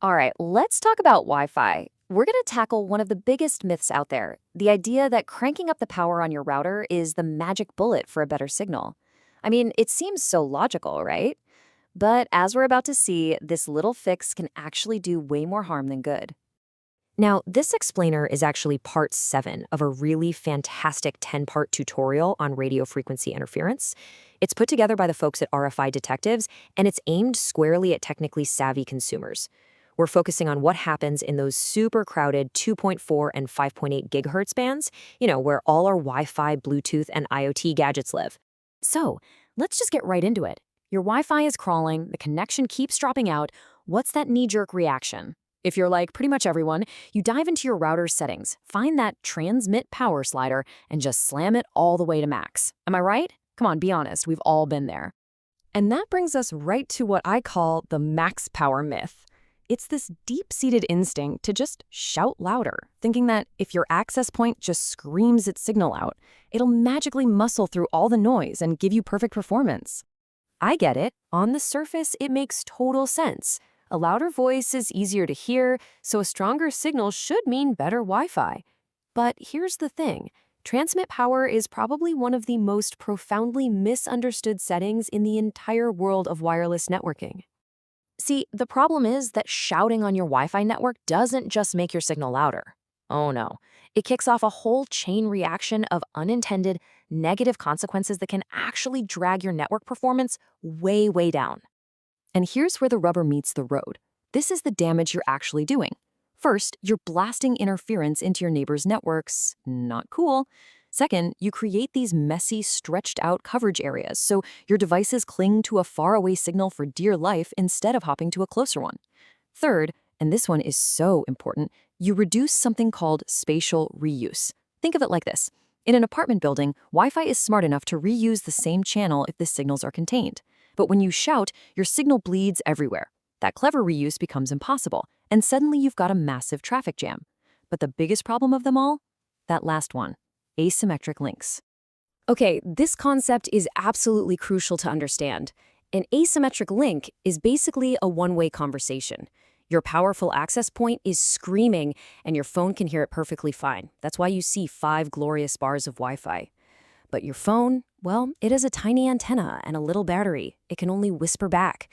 All right, let's talk about Wi-Fi. We're going to tackle one of the biggest myths out there, the idea that cranking up the power on your router is the magic bullet for a better signal. I mean, it seems so logical, right? But as we're about to see, this little fix can actually do way more harm than good. Now, this explainer is actually part 7 of a really fantastic 10-part tutorial on radio frequency interference. It's put together by the folks at RFI Detectives, and it's aimed squarely at technically savvy consumers. We're focusing on what happens in those super crowded 2.4 and 5.8 gigahertz bands, where all our Wi-Fi, Bluetooth, and IoT gadgets live. So, let's just get right into it. Your Wi-Fi is crawling, the connection keeps dropping out. What's that knee-jerk reaction? If you're like pretty much everyone, you dive into your router's settings, find that transmit power slider, and just slam it all the way to max. Am I right? Come on, be honest, we've all been there. And that brings us right to what I call the max power myth. It's this deep-seated instinct to just shout louder, thinking that if your access point just screams its signal out, it'll magically muscle through all the noise and give you perfect performance. I get it. On the surface, it makes total sense. A louder voice is easier to hear, so a stronger signal should mean better Wi-Fi. But here's the thing. Transmit power is probably one of the most profoundly misunderstood settings in the entire world of wireless networking. See, the problem is that shouting on your Wi-Fi network doesn't just make your signal louder. Oh no. It kicks off a whole chain reaction of unintended, negative consequences that can actually drag your network performance way, way down. And here's where the rubber meets the road. This is the damage you're actually doing. First, you're blasting interference into your neighbor's networks. Not cool. Second, you create these messy, stretched-out coverage areas, so your devices cling to a faraway signal for dear life instead of hopping to a closer one. Third, and this one is so important, you reduce something called spatial reuse. Think of it like this. In an apartment building, Wi-Fi is smart enough to reuse the same channel if the signals are contained. But when you shout, your signal bleeds everywhere. That clever reuse becomes impossible, and suddenly you've got a massive traffic jam. But the biggest problem of them all? That last one. Asymmetric links. Okay, this concept is absolutely crucial to understand. An asymmetric link is basically a one-way conversation. Your powerful access point is screaming, and your phone can hear it perfectly fine. That's why you see 5 glorious bars of Wi-Fi. But your phone, well, it has a tiny antenna and a little battery. It can only whisper back.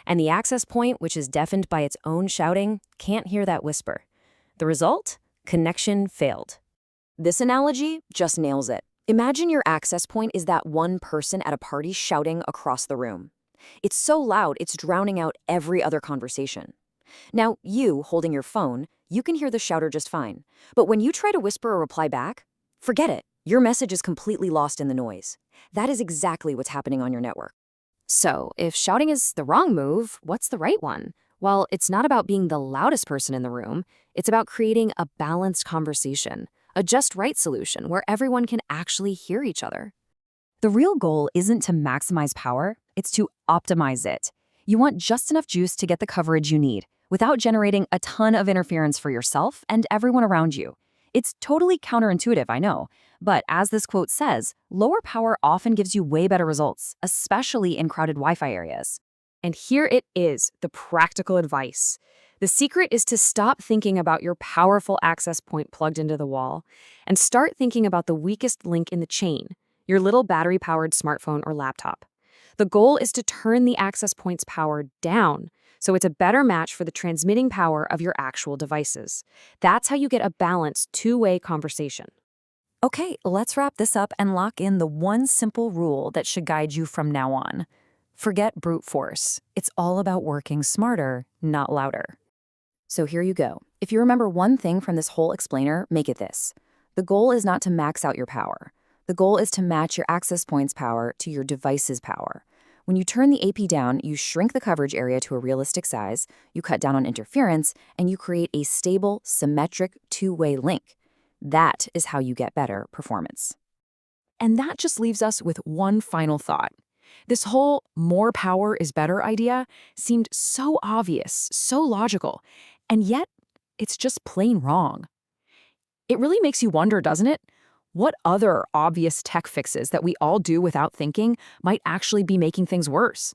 And the access point, which is deafened by its own shouting, can't hear that whisper. The result? Connection failed. This analogy just nails it. Imagine your access point is that one person at a party shouting across the room. It's so loud, it's drowning out every other conversation. Now, you, holding your phone, you can hear the shouter just fine. But when you try to whisper a reply back, forget it. Your message is completely lost in the noise. That is exactly what's happening on your network. So, if shouting is the wrong move, what's the right one? Well, it's not about being the loudest person in the room. It's about creating a balanced conversation. A just right solution where everyone can actually hear each other. The real goal isn't to maximize power, it's to optimize it. You want just enough juice to get the coverage you need, without generating a ton of interference for yourself and everyone around you. It's totally counterintuitive, I know, but as this quote says, lower power often gives you way better results, especially in crowded Wi-Fi areas. And here it is, the practical advice. The secret is to stop thinking about your powerful access point plugged into the wall and start thinking about the weakest link in the chain, your little battery-powered smartphone or laptop. The goal is to turn the access point's power down so it's a better match for the transmitting power of your actual devices. That's how you get a balanced two-way conversation. Okay, let's wrap this up and lock in the one simple rule that should guide you from now on. Forget brute force. It's all about working smarter, not louder. So here you go. If you remember one thing from this whole explainer, make it this. The goal is not to max out your power. The goal is to match your access point's power to your device's power. When you turn the AP down, you shrink the coverage area to a realistic size, you cut down on interference, and you create a stable, symmetric, two-way link. That is how you get better performance. And that just leaves us with one final thought. This whole more power is better idea seemed so obvious, so logical, and yet it's just plain wrong. It really makes you wonder, doesn't it? What other obvious tech fixes that we all do without thinking might actually be making things worse?